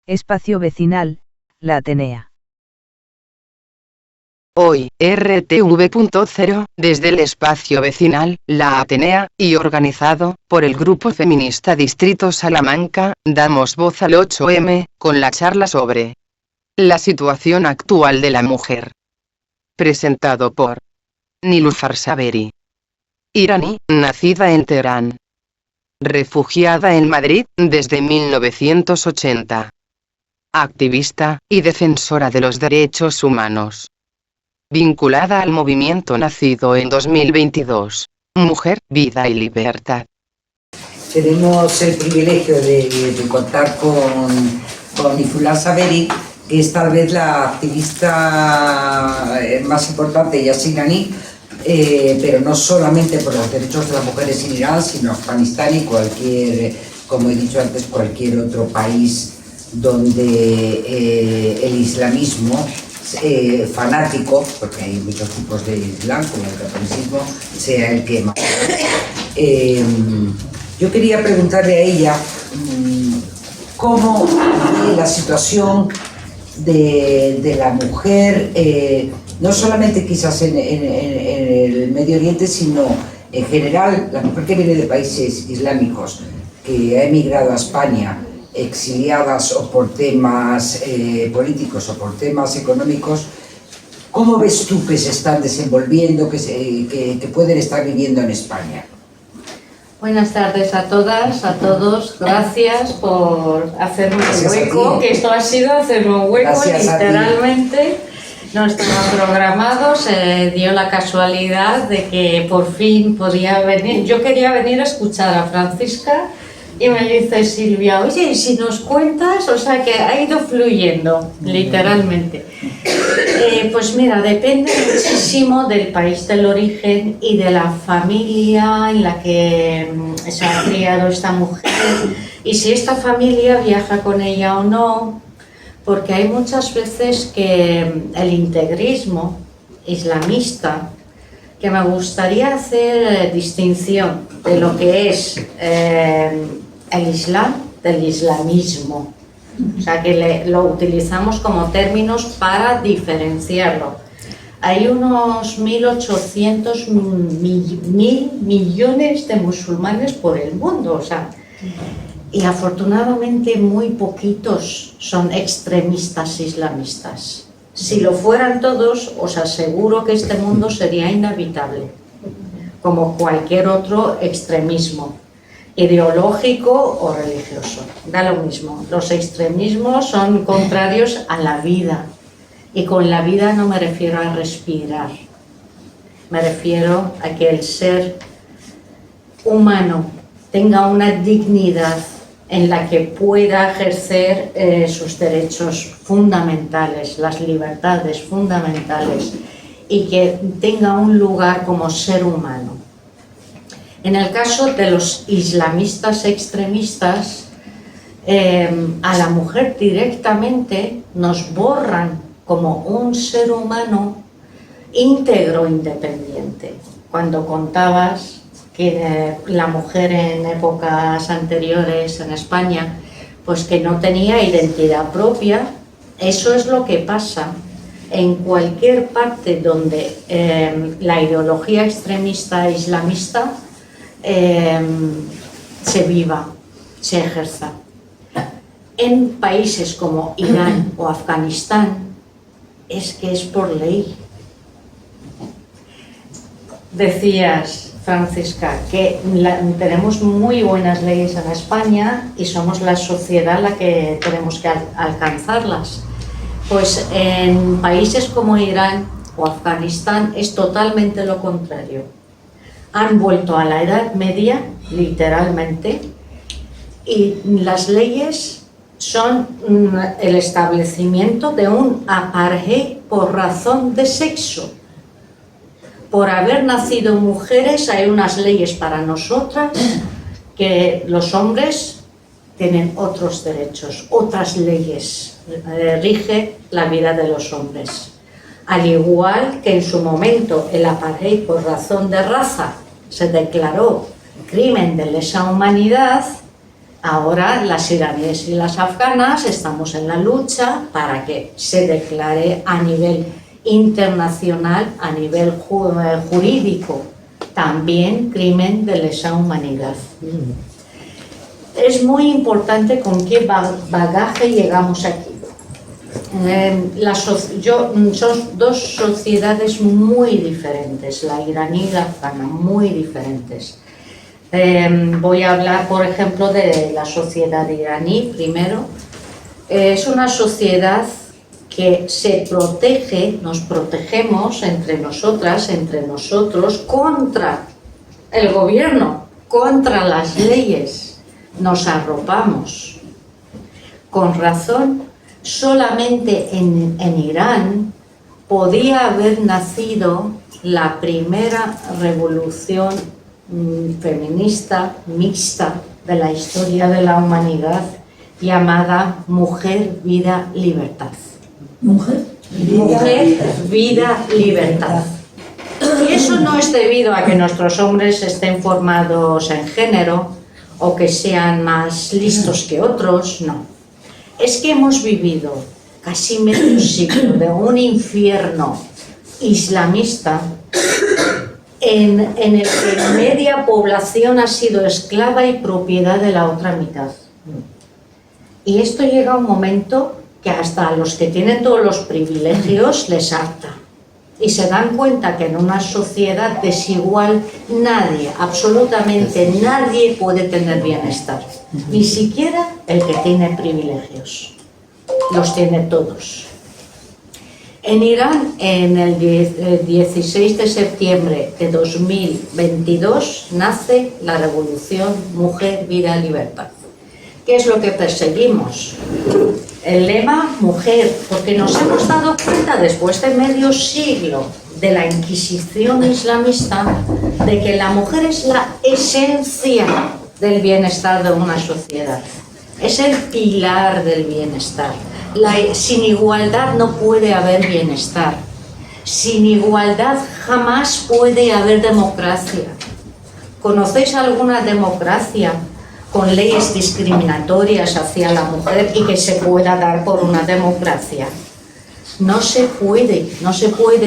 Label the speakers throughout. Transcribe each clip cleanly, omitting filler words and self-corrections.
Speaker 1: Espacio vecinal, La Atenea.
Speaker 2: Hoy, RTV.0, desde el espacio vecinal, La Atenea, y organizado, por el Grupo Feminista Distrito Salamanca, damos voz al 8M, con la charla sobre la situación actual de la mujer. Presentado por Nilüfer Saberi. Iraní, nacida en Teherán. Refugiada en Madrid, desde 1980. Activista, y defensora de los derechos humanos. Vinculada al movimiento nacido en 2022. Mujer, Vida y Libertad.
Speaker 3: Tenemos el privilegio de contar con Nilüfer Saberi, que es tal vez la activista más importante y es iraní, pero no solamente por los derechos de las mujeres en Irán, sino Afganistán y cualquier, como he dicho antes, cualquier otro país donde el islamismo fanático, porque hay muchos tipos de islam, como el catolicismo, sea el que más. Yo quería preguntarle a ella cómo ve la situación de la mujer, no solamente quizás en el Medio Oriente, sino en general, la mujer que viene de países islámicos, que ha emigrado a España, exiliadas o por temas políticos o por temas económicos. ¿Cómo ves tú que se están desenvolviendo, que pueden estar viviendo en España?
Speaker 4: Buenas tardes a todas, a todos. Gracias por hacerme un hueco, que esto ha sido hacerme un hueco, literalmente. No estaba programado, se dio la casualidad de que por fin podía venir. Yo quería venir a escuchar a Francisca y me dice Silvia, oye, ¿y si nos cuentas? O sea que ha ido fluyendo, literalmente. Pues mira, depende muchísimo del país del origen y de la familia en la que se ha criado esta mujer y si esta familia viaja con ella o no, porque hay muchas veces que el integrismo islamista, que me gustaría hacer distinción de lo que es el Islam del islamismo. O sea, que lo utilizamos como términos para diferenciarlo. Hay unos 1.800 mil millones de musulmanes por el mundo, o sea, y afortunadamente muy poquitos son extremistas islamistas. Si lo fueran todos, os aseguro que este mundo sería inhabitable, como cualquier otro extremismo, ideológico o religioso. Da lo mismo. Los extremismos son contrarios a la vida. Y con la vida no me refiero a respirar. Me refiero a que el ser humano tenga una dignidad en la que pueda ejercer sus derechos fundamentales, las libertades fundamentales, y que tenga un lugar como ser humano. En el caso de los islamistas extremistas, a la mujer directamente nos borran como un ser humano íntegro, independiente. Cuando contabas que la mujer en épocas anteriores en España, pues que no tenía identidad propia, eso es lo que pasa en cualquier parte donde la ideología extremista islamista se viva, se ejerza. En países como Irán o Afganistán es que es por ley. Decías, Francisca, que tenemos muy buenas leyes en España y somos la sociedad la que tenemos que alcanzarlas. Pues en países como Irán o Afganistán es totalmente lo contrario. Han vuelto a la Edad Media, literalmente, y las leyes son el establecimiento de un apartheid por razón de sexo. Por haber nacido mujeres hay unas leyes para nosotras, que los hombres tienen otros derechos, otras leyes, rige la vida de los hombres. Al igual que en su momento el apartheid por razón de raza se declaró crimen de lesa humanidad, Ahora las iraníes y las afganas estamos en la lucha para que se declare a nivel internacional, a nivel jurídico, también crimen de lesa humanidad. Es muy importante con qué bagaje llegamos aquí. Son dos sociedades muy diferentes, la iraní y la afgana, muy diferentes. Voy a hablar, por ejemplo, de la sociedad iraní primero. Es una sociedad que se protege, nos protegemos entre nosotras, entre nosotros, contra el gobierno, contra las leyes. Nos arropamos. Con razón, solamente en Irán podía haber nacido la primera revolución feminista mixta de la historia de la humanidad, llamada Mujer, Vida, Libertad.
Speaker 5: Mujer,
Speaker 4: vida, libertad. Y eso no es debido a que nuestros hombres estén formados en género o que sean más listos que otros, no. Es que hemos vivido casi medio siglo de un infierno islamista en el que media población ha sido esclava y propiedad de la otra mitad. Y esto llega a un momento que hasta a los que tienen todos los privilegios les harta. Y se dan cuenta que en una sociedad desigual nadie, absolutamente nadie puede tener bienestar. Ni siquiera el que tiene privilegios. Los tiene todos. En Irán, en el 16 de septiembre de 2022, nace la revolución Mujer, Vida, Libertad. ¿Qué es lo que perseguimos? El lema mujer, porque nos hemos dado cuenta después de medio siglo de la Inquisición islamista de que la mujer es la esencia del bienestar de una sociedad. Es el pilar del bienestar. Sin igualdad no puede haber bienestar. Sin igualdad jamás puede haber democracia. ¿Conocéis alguna democracia con leyes discriminatorias hacia la mujer y que se pueda dar por una democracia? No se puede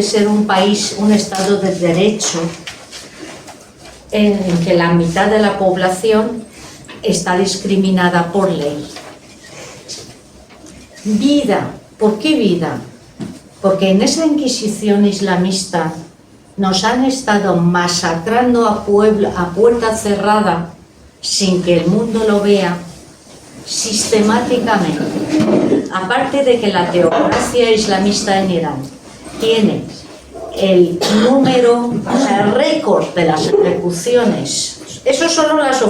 Speaker 4: ser un país, un estado de derecho en que la mitad de la población está discriminada por ley. Vida, ¿por qué vida? Porque en esa Inquisición islamista nos han estado masacrando a puerta cerrada sin que el mundo lo vea, sistemáticamente. Aparte de que la teocracia islamista en Irán tiene el récord de las ejecuciones. Eso solo las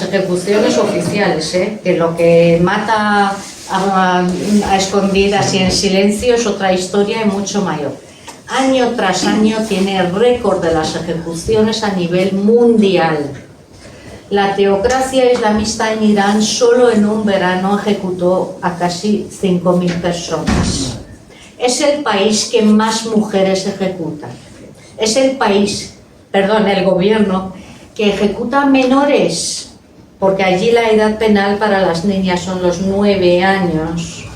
Speaker 4: ejecuciones oficiales, que lo que mata a escondidas y en silencio es otra historia y mucho mayor. Año tras año tiene el récord de las ejecuciones a nivel mundial. La teocracia islamista en Irán solo en un verano ejecutó a casi 5.000 personas. Es el país que más mujeres ejecuta. Es el gobierno que ejecuta menores, porque allí la edad penal para las niñas son los 9 años,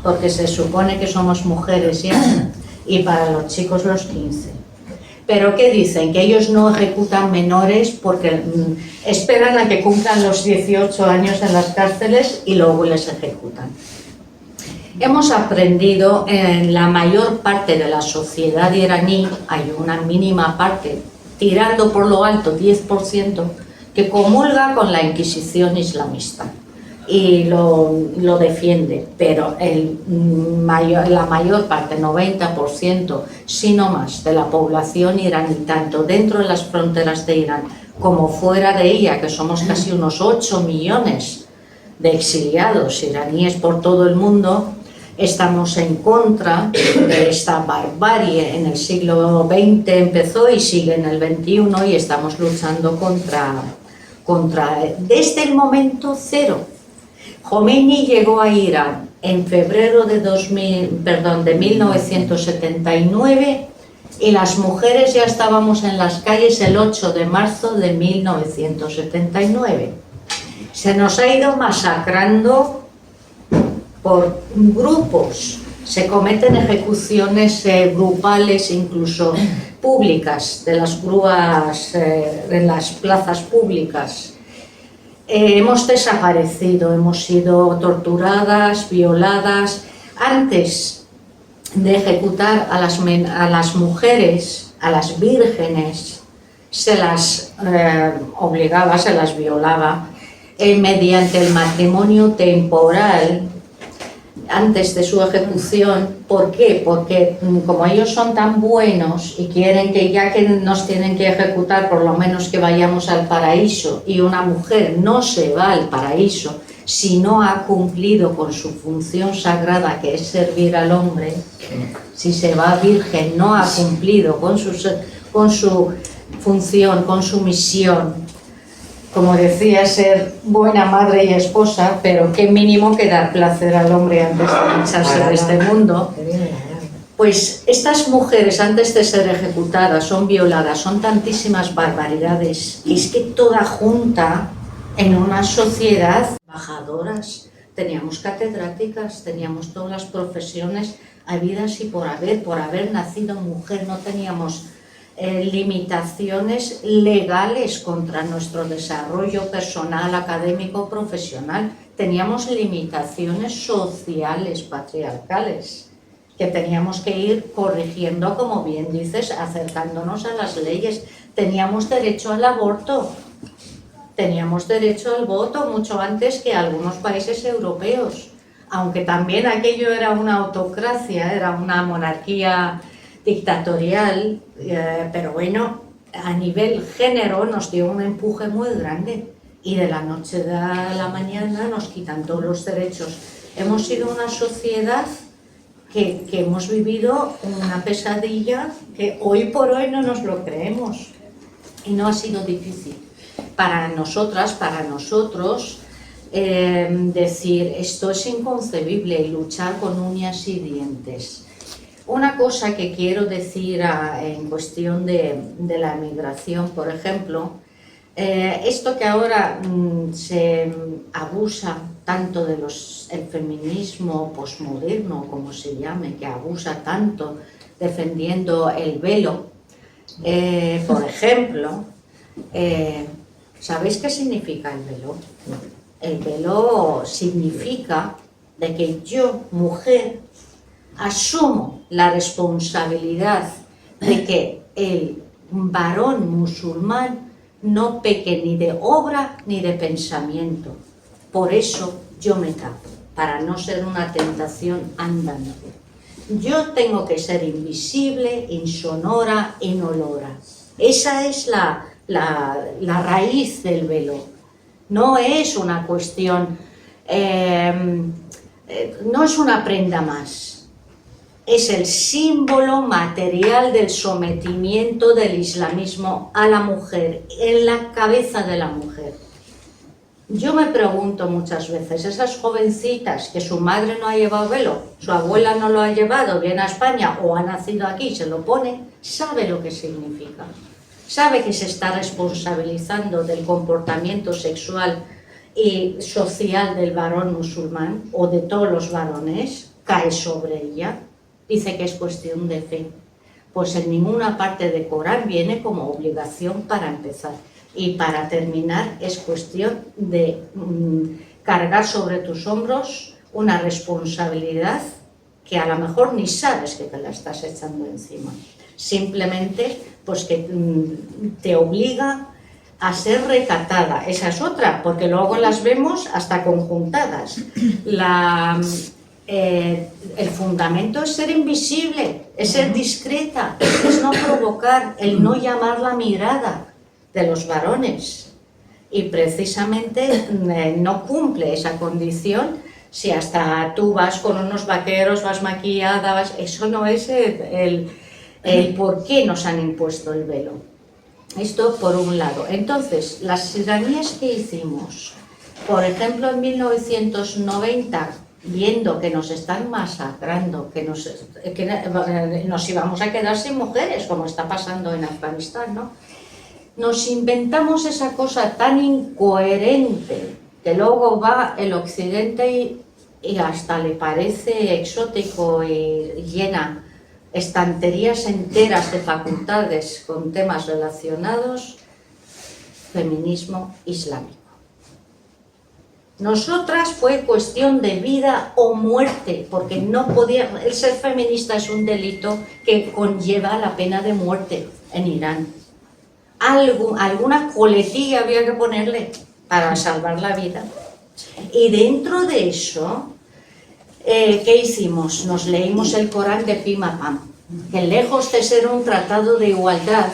Speaker 4: porque se supone que somos mujeres ya, y para los chicos los 15. ¿Pero qué dicen? Que ellos no ejecutan menores porque esperan a que cumplan los 18 años en las cárceles y luego les ejecutan. Hemos aprendido en la mayor parte de la sociedad iraní, hay una mínima parte, tirando por lo alto 10%, que comulga con la Inquisición islamista y lo defiende, pero la mayor parte, 90%, si no más, de la población iraní, tanto dentro de las fronteras de Irán como fuera de ella, que somos casi unos 8 millones de exiliados iraníes por todo el mundo, estamos en contra de esta barbarie. En el siglo XX empezó y sigue en el XXI y estamos luchando contra desde el momento cero. Khomeini llegó a Irán en febrero de 1979 y las mujeres ya estábamos en las calles el 8 de marzo de 1979. Se nos ha ido masacrando por grupos. Se cometen ejecuciones grupales, incluso públicas, de las grúas en las plazas públicas. Hemos desaparecido, hemos sido torturadas, violadas. Antes de ejecutar a las mujeres, a las vírgenes, se las obligaba, se las violaba mediante el matrimonio temporal antes de su ejecución. ¿Por qué? Porque como ellos son tan buenos y quieren que ya que nos tienen que ejecutar, por lo menos que vayamos al paraíso, y una mujer no se va al paraíso si no ha cumplido con su función sagrada, que es servir al hombre, si se va virgen no ha cumplido con su función, con su misión, como decía, ser buena madre y esposa, pero qué mínimo que dar placer al hombre antes de marcharse de este mundo. Pues estas mujeres, antes de ser ejecutadas, son violadas, son tantísimas barbaridades, y es que toda junta en una sociedad, bajadoras, teníamos catedráticas, teníamos todas las profesiones habidas y por haber nacido mujer, no teníamos limitaciones legales contra nuestro desarrollo personal, académico, profesional. Teníamos limitaciones sociales, patriarcales, que teníamos que ir corrigiendo, como bien dices, acercándonos a las leyes. Teníamos derecho al aborto, teníamos derecho al voto mucho antes que algunos países europeos, aunque también aquello era una autocracia, era una monarquía dictatorial, pero bueno, a nivel género nos dio un empuje muy grande y de la noche a la mañana nos quitan todos los derechos. Hemos sido una sociedad que hemos vivido una pesadilla que hoy por hoy no nos lo creemos, y no ha sido difícil para nosotras, para nosotros, decir esto es inconcebible y luchar con uñas y dientes. Una cosa que quiero decir en cuestión de la emigración, por ejemplo, esto que ahora se abusa tanto del feminismo posmoderno, como se llame, que abusa tanto defendiendo el velo, por ejemplo, ¿sabéis qué significa el velo? El velo significa de que yo, mujer, asumo la responsabilidad de que el varón musulmán no peque ni de obra ni de pensamiento. Por eso yo me tapo, para no ser una tentación andante. Yo tengo que ser invisible, insonora, inolora. Esa es la raíz del velo. No es una cuestión, no es una prenda más. Es el símbolo material del sometimiento del islamismo a la mujer, en la cabeza de la mujer. Yo me pregunto muchas veces, esas jovencitas que su madre no ha llevado velo, su abuela no lo ha llevado, viene a España o ha nacido aquí, se lo pone, ¿sabe lo que significa? ¿Sabe que se está responsabilizando del comportamiento sexual y social del varón musulmán o de todos los varones? Cae sobre ella. Dice que es cuestión de fe. Pues en ninguna parte del Corán viene como obligación para empezar. Y para terminar es cuestión de cargar sobre tus hombros una responsabilidad que a lo mejor ni sabes que te la estás echando encima. Simplemente pues que te obliga a ser recatada. Esa es otra, porque luego las vemos hasta conjuntadas. El fundamento es ser invisible, es ser discreta, es no provocar, el no llamar la mirada de los varones. Y precisamente no cumple esa condición si hasta tú vas con unos vaqueros, vas maquillada, eso no es el por qué nos han impuesto el velo. Esto por un lado. Entonces, las iraníes que hicimos, por ejemplo en 1990, viendo que nos están masacrando, que nos íbamos a quedar sin mujeres, como está pasando en Afganistán, ¿no? Nos inventamos esa cosa tan incoherente que luego va el occidente y hasta le parece exótico y llena estanterías enteras de facultades con temas relacionados, feminismo islámico. Nosotras fue cuestión de vida o muerte, porque no podía, el ser feminista es un delito que conlleva la pena de muerte en Irán. Alguna coletilla había que ponerle para salvar la vida. Y dentro de eso, ¿qué hicimos? Nos leímos el Corán de pim a pam, que lejos de ser un tratado de igualdad,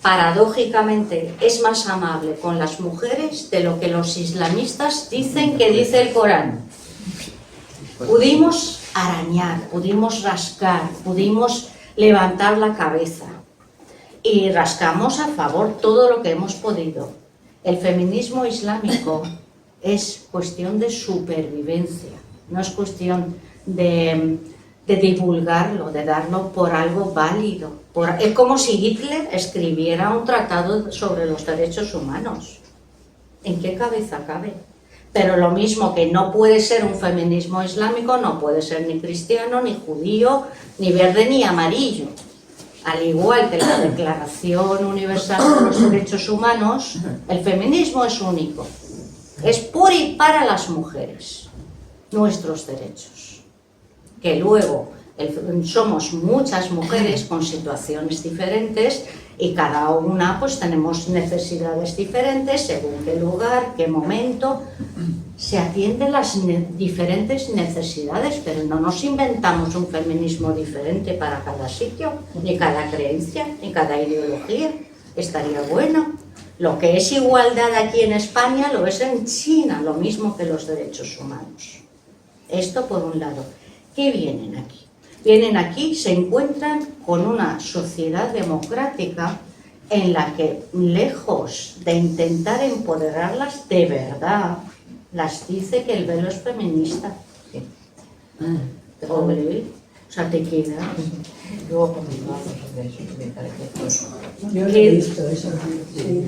Speaker 4: paradójicamente es más amable con las mujeres de lo que los islamistas dicen que dice el Corán. Pudimos arañar, pudimos rascar, pudimos levantar la cabeza y rascamos a favor todo lo que hemos podido. El feminismo islámico es cuestión de supervivencia, no es cuestión de divulgarlo, de darlo por algo válido. Es como si Hitler escribiera un tratado sobre los derechos humanos. ¿En qué cabeza cabe? Pero lo mismo que no puede ser un feminismo islámico, no puede ser ni cristiano, ni judío, ni verde, ni amarillo. Al igual que la Declaración Universal de los Derechos Humanos, el feminismo es único. Es por y para las mujeres, nuestros derechos. Que luego somos muchas mujeres con situaciones diferentes y cada una pues tenemos necesidades diferentes según qué lugar, qué momento. Se atienden las diferentes necesidades, pero no nos inventamos un feminismo diferente para cada sitio, ni cada creencia, ni cada ideología. Estaría bueno. Lo que es igualdad aquí en España lo es en China, lo mismo que los derechos humanos. Esto por un lado. ¿Qué vienen aquí? Vienen aquí, se encuentran con una sociedad democrática en la que, lejos de intentar empoderarlas de verdad, las dice que el velo es feminista. Sí. O sea, te queda.
Speaker 5: Luego continuamos sobre eso, que me parece.
Speaker 6: Yo lo he visto eso. Sí.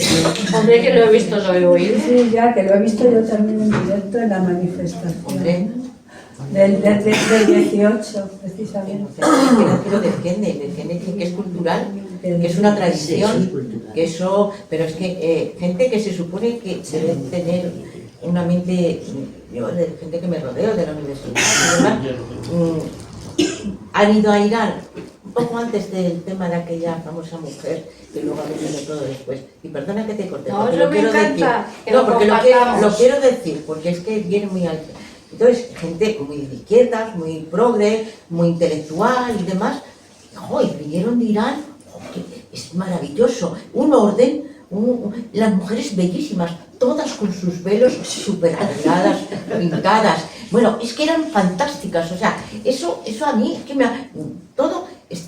Speaker 4: Hombre, que lo he visto, lo he oído.
Speaker 6: Sí, ya, que lo he visto yo también en directo en la manifestación.
Speaker 5: Hombre.
Speaker 6: Del 18, precisamente.
Speaker 5: Que lo defiende que es cultural, que es una tradición, que eso, pero es que gente que se supone que debe tener una mente, yo de gente que me rodeo de la universidad, han ido a Irán un poco antes del tema de aquella famosa mujer que luego ha venido todo después. Y perdona que te corte,
Speaker 4: no,
Speaker 5: porque
Speaker 4: eso
Speaker 5: lo
Speaker 4: me
Speaker 5: quiero
Speaker 4: encanta,
Speaker 5: decir. No, porque lo quiero decir, porque es que viene muy alto. Entonces, gente muy de izquierdas, muy progre, muy intelectual y demás, y vinieron de Irán, es maravilloso, un orden, las mujeres bellísimas, todas con sus velos súper arregladas, pintadas, bueno, es que eran fantásticas, o sea, eso a mí, es que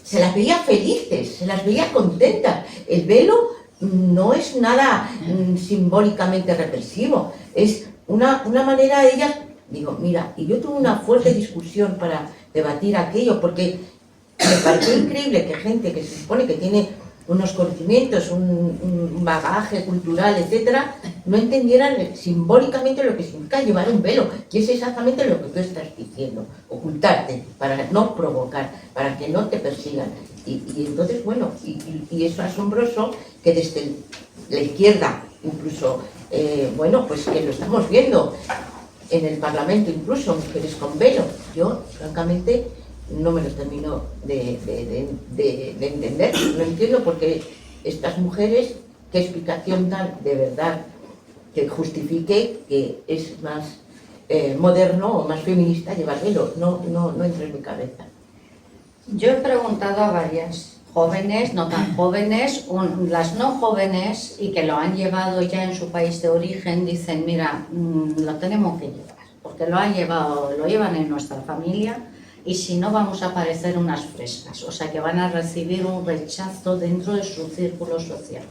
Speaker 5: se las veía felices, se las veía contentas, el velo no es nada simbólicamente represivo, es una manera de ellas. Digo, mira, y yo tuve una fuerte discusión para debatir aquello, porque me pareció increíble que gente que se supone que tiene unos conocimientos, un bagaje cultural, etcétera, no entendieran simbólicamente lo que significa llevar un velo, que es exactamente lo que tú estás diciendo, ocultarte, para no provocar, para que no te persigan. Y entonces, bueno, y es asombroso que desde la izquierda, incluso, bueno, pues que lo estamos viendo, en el Parlamento incluso, mujeres con velo. Yo, francamente, no me lo termino de entender. No entiendo por qué estas mujeres, qué explicación dan de verdad que justifique que es más moderno o más feminista llevar velo. No entra en mi cabeza.
Speaker 4: Yo he preguntado a varias jóvenes, no tan jóvenes, las no jóvenes y que lo han llevado ya en su país de origen, dicen, mira, lo tenemos que llevar, porque lo llevan en nuestra familia y si no vamos a parecer unas frescas, o sea que van a recibir un rechazo dentro de su círculo social.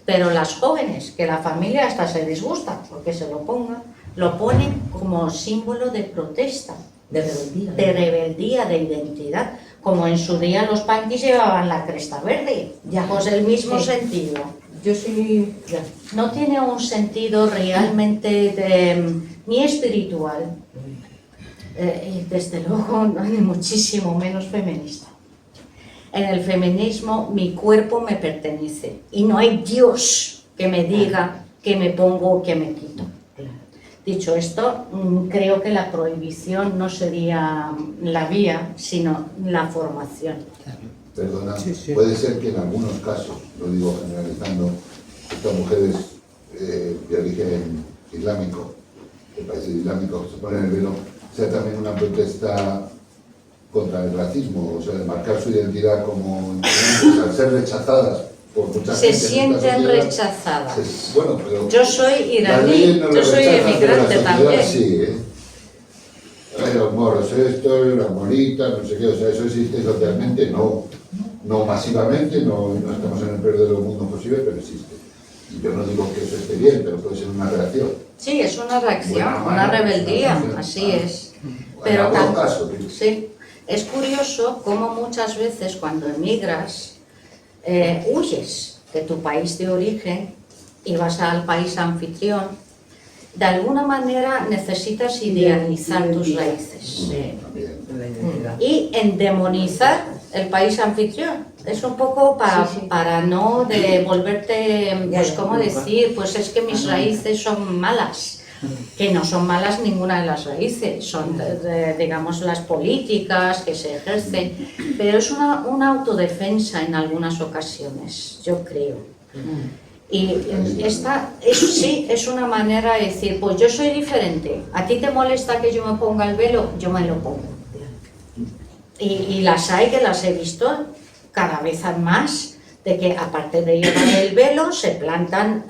Speaker 4: Pero las jóvenes, que la familia hasta se disgusta porque se lo pongan, lo ponen como símbolo de protesta, de rebeldía, de identidad. Como en su día los punkis llevaban la cresta verde, ya, pues el mismo sentido.
Speaker 5: Yo soy... ya.
Speaker 4: No tiene un sentido realmente ni espiritual, y desde luego ni muchísimo menos feminista. En el feminismo mi cuerpo me pertenece y no hay Dios que me diga que me pongo o que me quito. Dicho esto, creo que la prohibición no sería la vía, sino la formación.
Speaker 7: Perdona, puede ser que en algunos casos, lo digo generalizando, estas mujeres de origen islámico, de países islámicos que se ponen el velo, sea también una protesta contra el racismo, o sea, de marcar su identidad como inmigrantes, al ser rechazadas por mucha gente.
Speaker 4: Se sienten rechazadas.
Speaker 7: Bueno, pero
Speaker 4: yo soy iraní, yo soy emigrante también.
Speaker 7: Sí, los moros esto, las moritas, no sé qué, o sea, eso existe socialmente, no masivamente, no estamos en el peor de los mundos posibles, pero existe. Y yo no digo que eso esté bien, pero puede ser una reacción.
Speaker 4: Sí, es una reacción, una rebeldía, así es. Pero sí, es curioso cómo muchas veces cuando emigras huyes de tu país de origen y vas al país anfitrión, de alguna manera necesitas idealizar tus raíces y endemonizar el país anfitrión. Es un poco para no volverte, pues cómo decir, pues es que mis raíces son malas, que no son malas ninguna de las raíces, son digamos las políticas que se ejercen, pero es una autodefensa en algunas ocasiones, yo creo. Y eso sí es una manera de decir, pues yo soy diferente, a ti te molesta que yo me ponga el velo, yo me lo pongo. Y las hay, que las he visto cada vez más, de que aparte de llevar el velo se plantan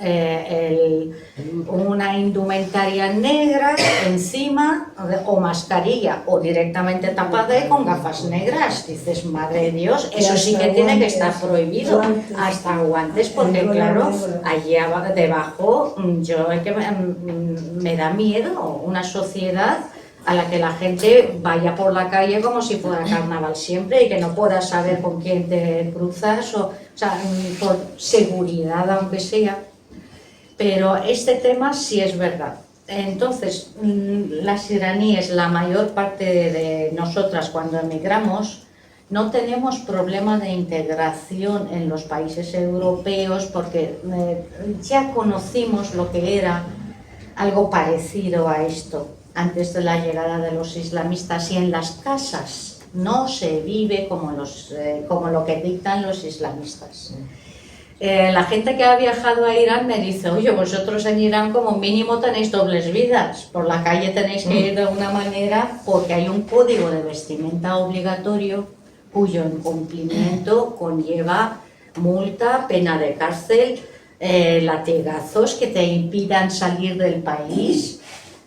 Speaker 4: una indumentaria negra encima o mascarilla o directamente tapada y con gafas negras. Dices, madre de Dios, eso sí que tiene que estar prohibido, hasta guantes, porque claro, allí debajo me da miedo una sociedad a la que la gente vaya por la calle como si fuera carnaval siempre y que no puedas saber con quién te cruzas, o sea, por seguridad aunque sea. Pero este tema sí es verdad. Entonces, las iraníes, la mayor parte de nosotras cuando emigramos, no tenemos problema de integración en los países europeos porque ya conocimos lo que era algo parecido a esto antes de la llegada de los islamistas, y en las casas no se vive como lo que dictan los islamistas. La gente que ha viajado a Irán me dice, oye, vosotros en Irán como mínimo tenéis dobles vidas, por la calle tenéis que ir de una manera porque hay un código de vestimenta obligatorio cuyo incumplimiento conlleva multa, pena de cárcel, latigazos que te impidan salir del país,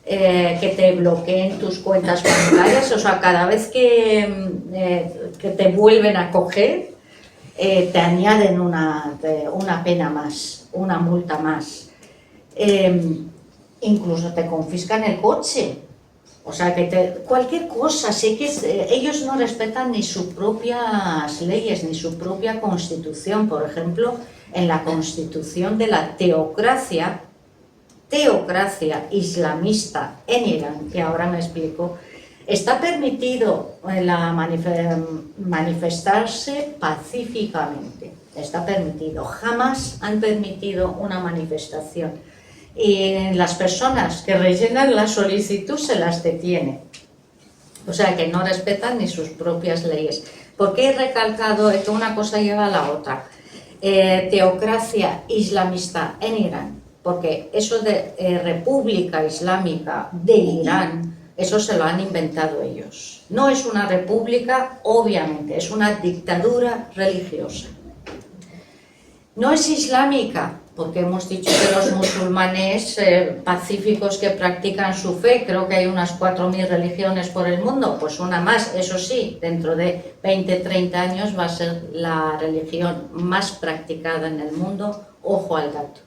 Speaker 4: que te bloqueen tus cuentas bancarias, o sea, cada vez que te vuelven a coger, te añaden una pena más, una multa más. Incluso te confiscan el coche. O sea, cualquier cosa, sí que ellos no respetan ni sus propias leyes, ni su propia constitución. Por ejemplo, en la constitución de la teocracia islamista en Irán, que ahora me explico, está permitido manifestarse pacíficamente, está permitido, jamás han permitido una manifestación. Y las personas que rellenan la solicitud se las detiene, o sea que no respetan ni sus propias leyes. ¿Por qué he recalcado que una cosa lleva a la otra? Teocracia islamista en Irán, porque eso de República Islámica de Irán, eso se lo han inventado ellos. No es una república, obviamente, es una dictadura religiosa. No es islámica, porque hemos dicho que los musulmanes pacíficos que practican su fe, creo que hay unas 4.000 religiones por el mundo, pues una más, eso sí, dentro de 20-30 años va a ser la religión más practicada en el mundo, ojo al dato.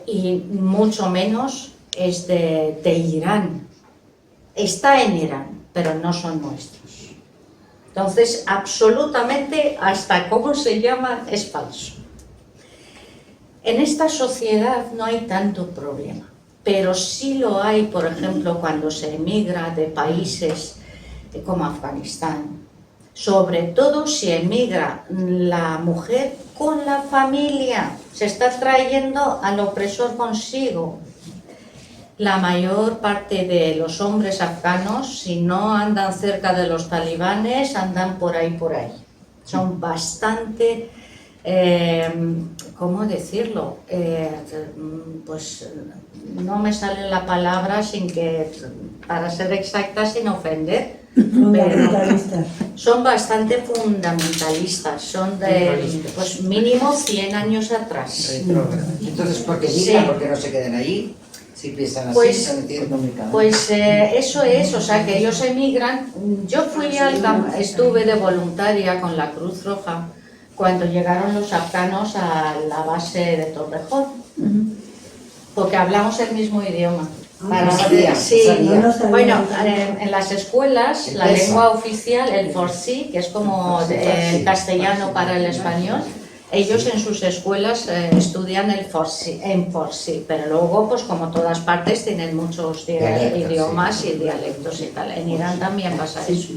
Speaker 4: Y mucho menos es de Irán. Está en Irán, pero no son nuestros. Entonces, absolutamente, hasta cómo se llaman, es falso. En esta sociedad no hay tanto problema, pero sí lo hay, por ejemplo, cuando se emigra de países como Afganistán. Sobre todo si emigra la mujer con la familia, se está trayendo al opresor consigo. La mayor parte de los hombres afganos, si no andan cerca de los talibanes, andan por ahí. Son bastante, ¿cómo decirlo? Pues no me sale la palabra para ser exacta, sin ofender.
Speaker 6: Fundamentalistas.
Speaker 4: Son bastante fundamentalistas, son de pues mínimo 100 años atrás.
Speaker 3: Entonces, ¿por qué
Speaker 4: Sí.
Speaker 3: migran? ¿Por qué no se quedan allí? Si piensan así,
Speaker 4: Pues-
Speaker 3: no entiendo.
Speaker 4: Pues eso es, o sea que ellos emigran. Yo estuve de voluntaria con la Cruz Roja cuando llegaron los afganos a la base de Torrejón, porque hablamos el mismo idioma.
Speaker 3: No sabía,
Speaker 4: Sí,
Speaker 3: sabía.
Speaker 6: No sabía.
Speaker 4: bueno, en las escuelas la
Speaker 3: Empresa.
Speaker 4: lengua oficial, el farsi, que es como el castellano para el español, ellos en sus escuelas estudian el farsi, en farsi, pero luego, pues como todas partes, tienen muchos
Speaker 3: Dialectos,
Speaker 4: idiomas y dialectos y tal. En Irán también pasa eso.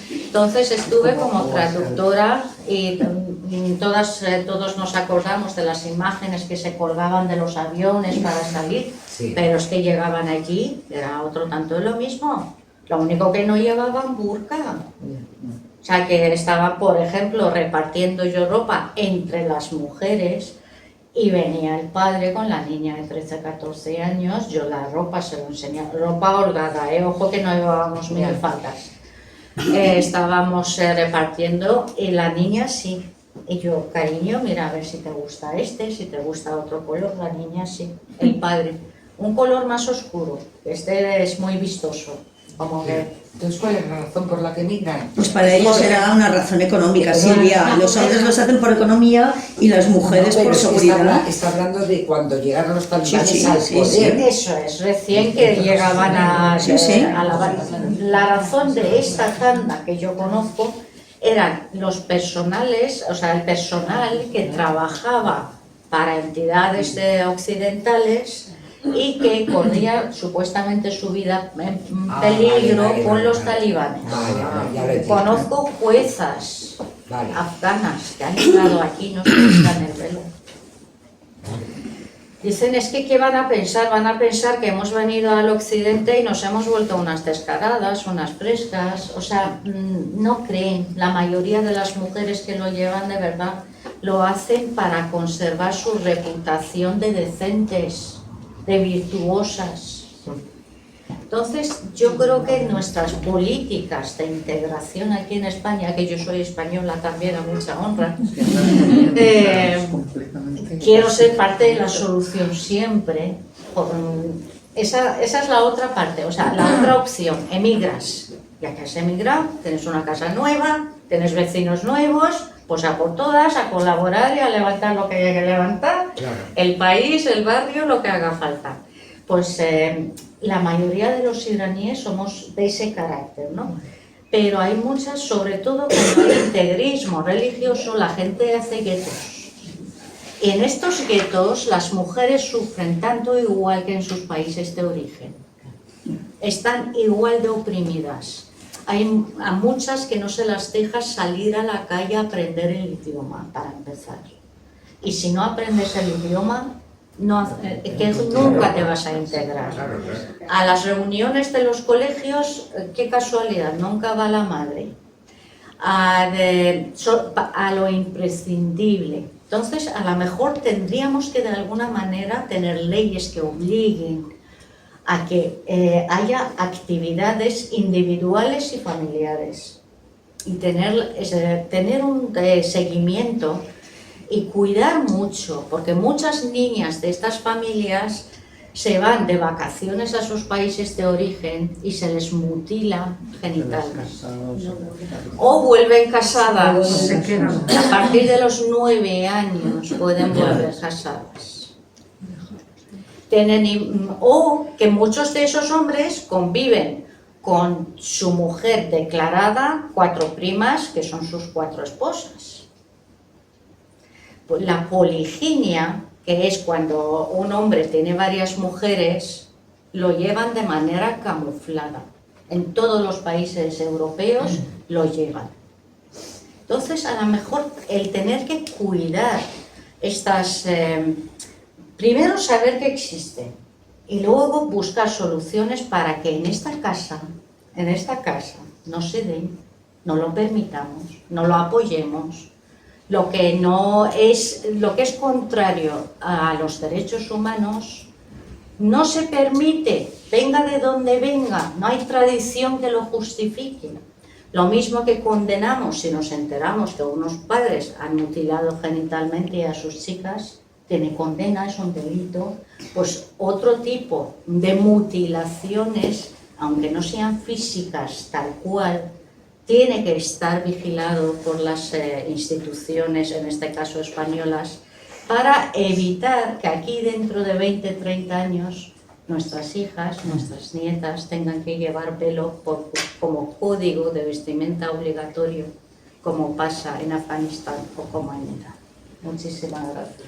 Speaker 4: Entonces estuve como traductora y todos nos acordamos de las imágenes que se colgaban de los aviones para salir,
Speaker 3: Sí.
Speaker 4: pero es que llegaban allí, era otro tanto de lo mismo. Lo único que no llevaban burka. O sea, que estaba, por ejemplo, repartiendo yo ropa entre las mujeres y venía el padre con la niña de 13, 14 años, yo la ropa se lo enseñaba, ropa holgada, ojo que no llevábamos minifaldas. Estábamos repartiendo y la niña sí. Y yo, cariño, mira a ver si te gusta si te gusta otro color, la niña sí. El padre, un color más oscuro, este es muy vistoso. Como que
Speaker 3: Entonces, ¿cuál es la razón por la que migran?
Speaker 8: Pues para ellos será una razón económica, Silvia. Los hombres los hacen por economía y las mujeres
Speaker 3: No, pero
Speaker 8: por
Speaker 3: es que
Speaker 8: seguridad.
Speaker 3: está hablando de cuando llegaron los talibanes
Speaker 8: Sí,
Speaker 3: al
Speaker 8: sí,
Speaker 3: poder.
Speaker 4: eso es, recién que llegaban a la razón de esta tanda que yo conozco eran los personales, o sea, el personal que trabajaba para entidades occidentales y que corría supuestamente su vida en peligro
Speaker 3: vale,
Speaker 4: con los
Speaker 3: vale.
Speaker 4: talibanes.
Speaker 3: Vale, ya lo entiendo.
Speaker 4: Conozco juezas
Speaker 3: Vale.
Speaker 4: afganas que han llegado aquí y no se quitan el velo. Dicen, es que ¿qué van a pensar? Van a pensar que hemos venido al occidente y nos hemos vuelto unas descaradas, unas frescas. O sea, no creen. La mayoría de las mujeres que lo llevan de verdad lo hacen para conservar su reputación de decentes, de virtuosas. Entonces, yo creo que nuestras políticas de integración aquí en España, que yo soy española también, a mucha honra, quiero ser parte de la solución siempre. Esa es la otra parte, o sea, la otra opción, emigras. Ya que has emigrado, tienes una casa nueva, tienes vecinos nuevos, pues a por todas, a colaborar y a levantar lo que haya que levantar,
Speaker 3: Claro.
Speaker 4: el país, el barrio, lo que haga falta. Pues la mayoría de los iraníes somos de ese carácter, ¿no? Pero hay muchas, sobre todo cuando hay integrismo religioso, la gente hace guetos. Y en estos guetos las mujeres sufren tanto igual que en sus países de origen. Están igual de oprimidas. Hay a muchas que no se las deja salir a la calle a aprender el idioma, para empezar. Y si no aprendes el idioma, que nunca te vas a integrar. A las reuniones de los colegios, qué casualidad, nunca va la madre. A lo imprescindible. Entonces, a lo mejor tendríamos que de alguna manera tener leyes que obliguen a que haya actividades individuales y familiares y tener un seguimiento y cuidar mucho, porque muchas niñas de estas familias se van de vacaciones a sus países de origen y se les mutila genitalmente. O vuelven casadas, a partir de los 9 años pueden volver casadas. O que muchos de esos hombres conviven con su mujer declarada, 4 primas, que son sus 4 esposas. La poliginia que es cuando un hombre tiene varias mujeres, lo llevan de manera camuflada. En todos los países europeos lo llevan. Entonces, a lo mejor el tener que cuidar estas... primero saber que existen y luego buscar soluciones para que en esta casa no se den, no lo permitamos, no lo apoyemos. Lo que es contrario a los derechos humanos no se permite, venga de donde venga, no hay tradición que lo justifique. Lo mismo que condenamos si nos enteramos que unos padres han mutilado genitalmente a sus chicas, tiene condena, es un delito, pues otro tipo de mutilaciones, aunque no sean físicas tal cual, tiene que estar vigilado por las instituciones, en este caso españolas, para evitar que aquí dentro de 20, 30 años nuestras hijas, nuestras nietas tengan que llevar velo como código de vestimenta obligatorio, como pasa en Afganistán o como en Irán. Muchísimas gracias.